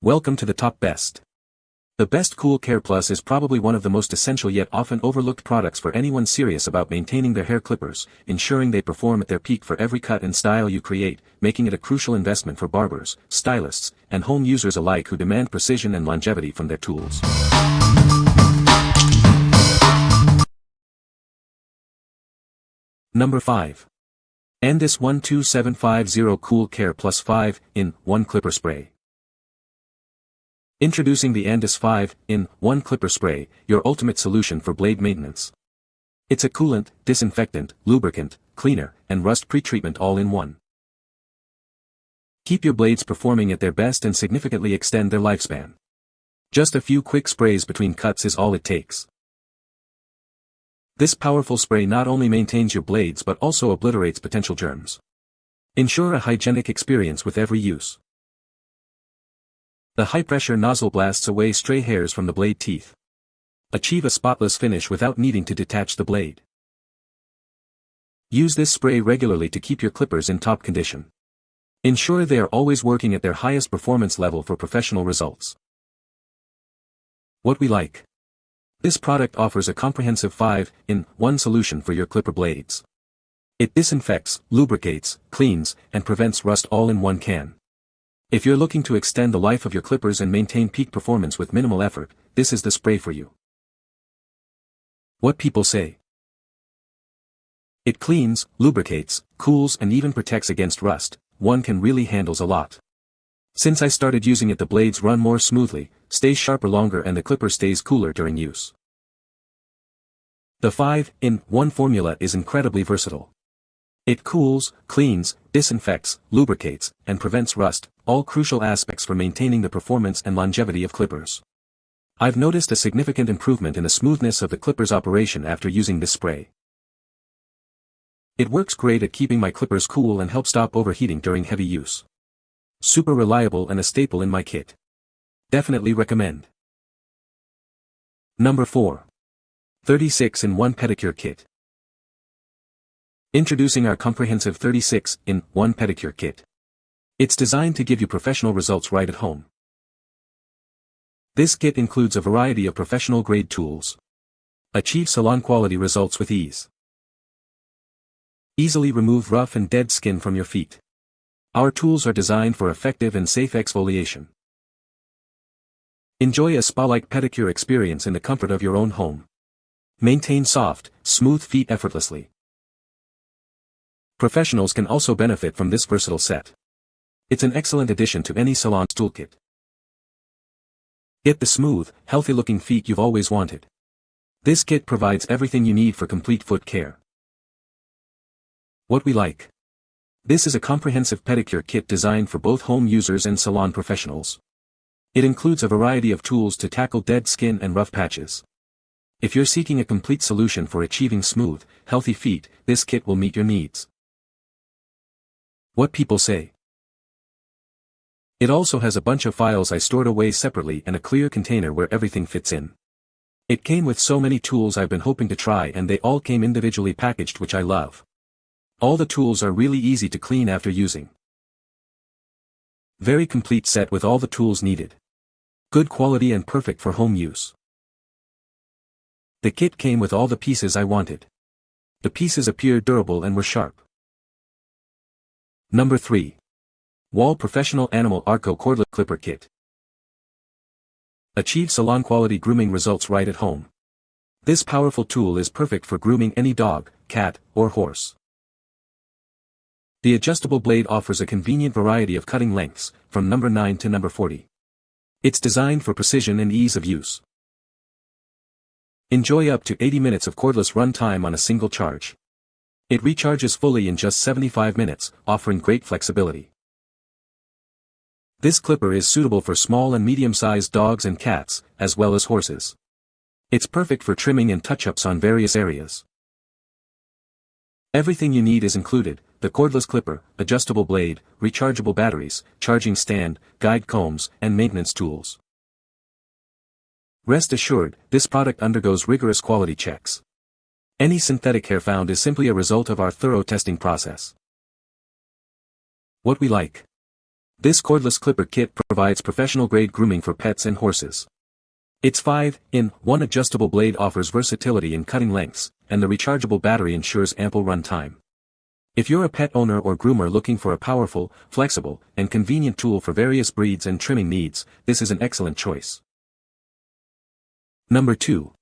Welcome to the top best. The Best Cool Care Plus is probably one of the most essential yet often overlooked products for anyone serious about maintaining their hair clippers, ensuring they perform at their peak for every cut and style you create, making it a crucial investment for barbers, stylists, and home users alike who demand precision and longevity from their tools. Number 5. Andis 12750 Cool Care Plus 5-in-1 Clipper Spray. Introducing the Andis 5-in-1 Clipper Spray, your ultimate solution for blade maintenance. It's a coolant, disinfectant, lubricant, cleaner, and rust pre-treatment all in one. Keep your blades performing at their best and significantly extend their lifespan. Just a few quick sprays between cuts is all it takes. This powerful spray not only maintains your blades but also obliterates potential germs. Ensure a hygienic experience with every use. The high-pressure nozzle blasts away stray hairs from the blade teeth. Achieve a spotless finish without needing to detach the blade. Use this spray regularly to keep your clippers in top condition. Ensure they are always working at their highest performance level for professional results. What we like. This product offers a comprehensive 5-in-1 solution for your clipper blades. It disinfects, lubricates, cleans, and prevents rust all in one can. If you're looking to extend the life of your clippers and maintain peak performance with minimal effort, this is the spray for you. What people say. It cleans, lubricates, cools, and even protects against rust. One can really handles a lot. Since I started using it, the blades run more smoothly, stays sharper longer, and the clipper stays cooler during use. The 5-in-1 formula is incredibly versatile. It cools, cleans, disinfects, lubricates, and prevents rust, all crucial aspects for maintaining the performance and longevity of clippers. I've noticed a significant improvement in the smoothness of the clippers operation after using this spray. It works great at keeping my clippers cool and helps stop overheating during heavy use. Super reliable and a staple in my kit. Definitely recommend. Number 4. 36-in-1 Pedicure Kit. Introducing our comprehensive 36-in-1 Pedicure Kit. It's designed to give you professional results right at home. This kit includes a variety of professional-grade tools. Achieve salon-quality results with ease. Easily remove rough and dead skin from your feet. Our tools are designed for effective and safe exfoliation. Enjoy a spa-like pedicure experience in the comfort of your own home. Maintain soft, smooth feet effortlessly. Professionals can also benefit from this versatile set. It's an excellent addition to any salon's toolkit. Get the smooth, healthy-looking feet you've always wanted. This kit provides everything you need for complete foot care. What we like. This is a comprehensive pedicure kit designed for both home users and salon professionals. It includes a variety of tools to tackle dead skin and rough patches. If you're seeking a complete solution for achieving smooth, healthy feet, this kit will meet your needs. What people say. It also has a bunch of files I stored away separately and a clear container where everything fits in. It came with so many tools I've been hoping to try, and they all came individually packaged, which I love. All the tools are really easy to clean after using. Very complete set with all the tools needed. Good quality and perfect for home use. The kit came with all the pieces I wanted. The pieces appeared durable and were sharp. Number 3. Wahl Professional Animal Arco Cordless Clipper Kit. Achieve salon-quality grooming results right at home. This powerful tool is perfect for grooming any dog, cat, or horse. The adjustable blade offers a convenient variety of cutting lengths, from number 9 to number 40. It's designed for precision and ease of use. Enjoy up to 80 minutes of cordless run time on a single charge. It recharges fully in just 75 minutes, offering great flexibility. This clipper is suitable for small and medium-sized dogs and cats, as well as horses. It's perfect for trimming and touch-ups on various areas. Everything you need is included: the cordless clipper, adjustable blade, rechargeable batteries, charging stand, guide combs, and maintenance tools. Rest assured, this product undergoes rigorous quality checks. Any synthetic hair found is simply a result of our thorough testing process. What we like. This cordless clipper kit provides professional-grade grooming for pets and horses. Its 5-in-1 adjustable blade offers versatility in cutting lengths, and the rechargeable battery ensures ample run time. If you're a pet owner or groomer looking for a powerful, flexible, and convenient tool for various breeds and trimming needs, this is an excellent choice. Number 2.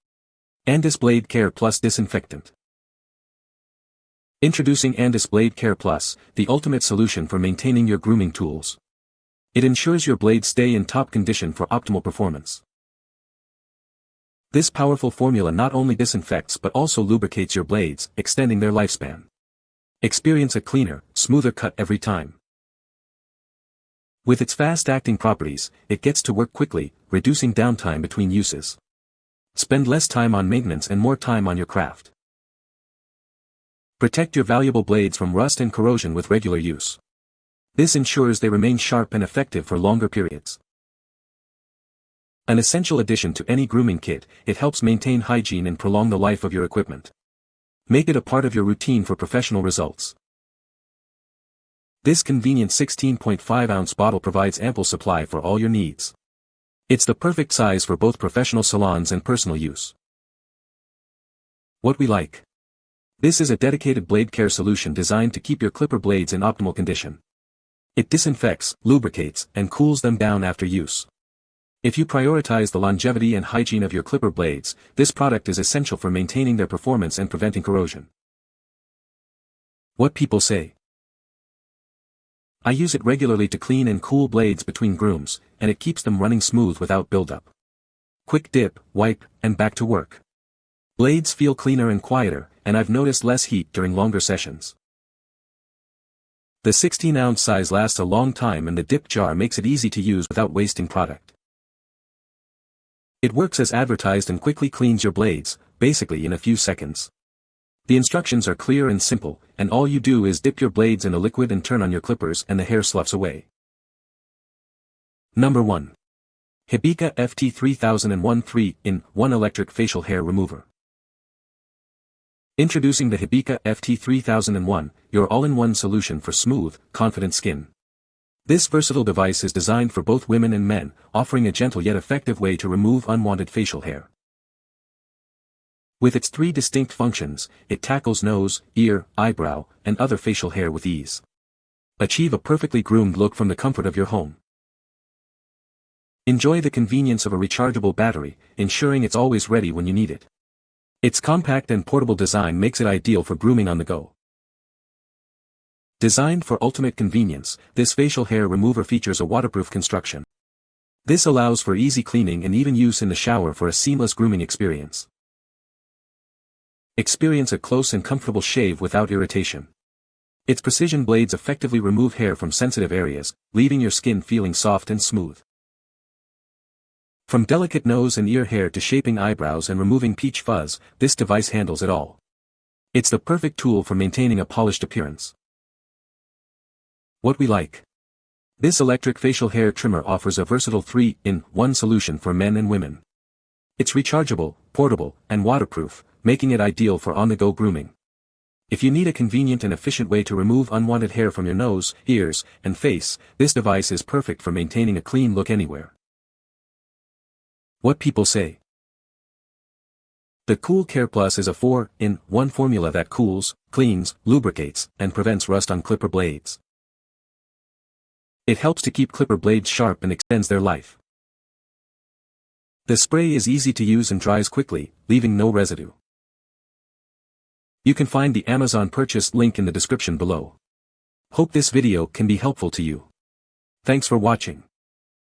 Andis Blade Care Plus Disinfectant. Introducing Andis Blade Care Plus, the ultimate solution for maintaining your grooming tools. It ensures your blades stay in top condition for optimal performance. This powerful formula not only disinfects but also lubricates your blades, extending their lifespan. Experience a cleaner, smoother cut every time. With its fast-acting properties, it gets to work quickly, reducing downtime between uses. Spend less time on maintenance and more time on your craft. Protect your valuable blades from rust and corrosion with regular use. This ensures they remain sharp and effective for longer periods. An essential addition to any grooming kit, it helps maintain hygiene and prolong the life of your equipment. Make it a part of your routine for professional results. This convenient 16.5-ounce bottle provides ample supply for all your needs. It's the perfect size for both professional salons and personal use. What we like. This is a dedicated blade care solution designed to keep your clipper blades in optimal condition. It disinfects, lubricates, and cools them down after use. If you prioritize the longevity and hygiene of your clipper blades, this product is essential for maintaining their performance and preventing corrosion. What people say. I use it regularly to clean and cool blades between grooms, and it keeps them running smooth without buildup. Quick dip, wipe, and back to work. Blades feel cleaner and quieter, and I've noticed less heat during longer sessions. The 16-ounce size lasts a long time and the dip jar makes it easy to use without wasting product. It works as advertised and quickly cleans your blades, basically in a few seconds. The instructions are clear and simple, and all you do is dip your blades in a liquid and turn on your clippers and the hair sloughs away. Number 1. HEBECA FT3001 3-in-1 Electric Facial Hair Remover. Introducing the HEBECA FT3001, your all-in-one solution for smooth, confident skin. This versatile device is designed for both women and men, offering a gentle yet effective way to remove unwanted facial hair. With its 3 distinct functions, it tackles nose, ear, eyebrow, and other facial hair with ease. Achieve a perfectly groomed look from the comfort of your home. Enjoy the convenience of a rechargeable battery, ensuring it's always ready when you need it. Its compact and portable design makes it ideal for grooming on the go. Designed for ultimate convenience, this facial hair remover features a waterproof construction. This allows for easy cleaning and even use in the shower for a seamless grooming experience. Experience a close and comfortable shave without irritation. Its precision blades effectively remove hair from sensitive areas, leaving your skin feeling soft and smooth. From delicate nose and ear hair to shaping eyebrows and removing peach fuzz, this device handles it all. It's the perfect tool for maintaining a polished appearance. What we like. This electric facial hair trimmer offers a versatile 3-in-1 solution for men and women. It's rechargeable, portable, and waterproof, making it ideal for on-the-go grooming. If you need a convenient and efficient way to remove unwanted hair from your nose, ears, and face, this device is perfect for maintaining a clean look anywhere. What people say. The Cool Care Plus is a 4-in-1 formula that cools, cleans, lubricates, and prevents rust on clipper blades. It helps to keep clipper blades sharp and extends their life. The spray is easy to use and dries quickly, leaving no residue. You can find the Amazon purchase link in the description below. Hope this video can be helpful to you. Thanks for watching.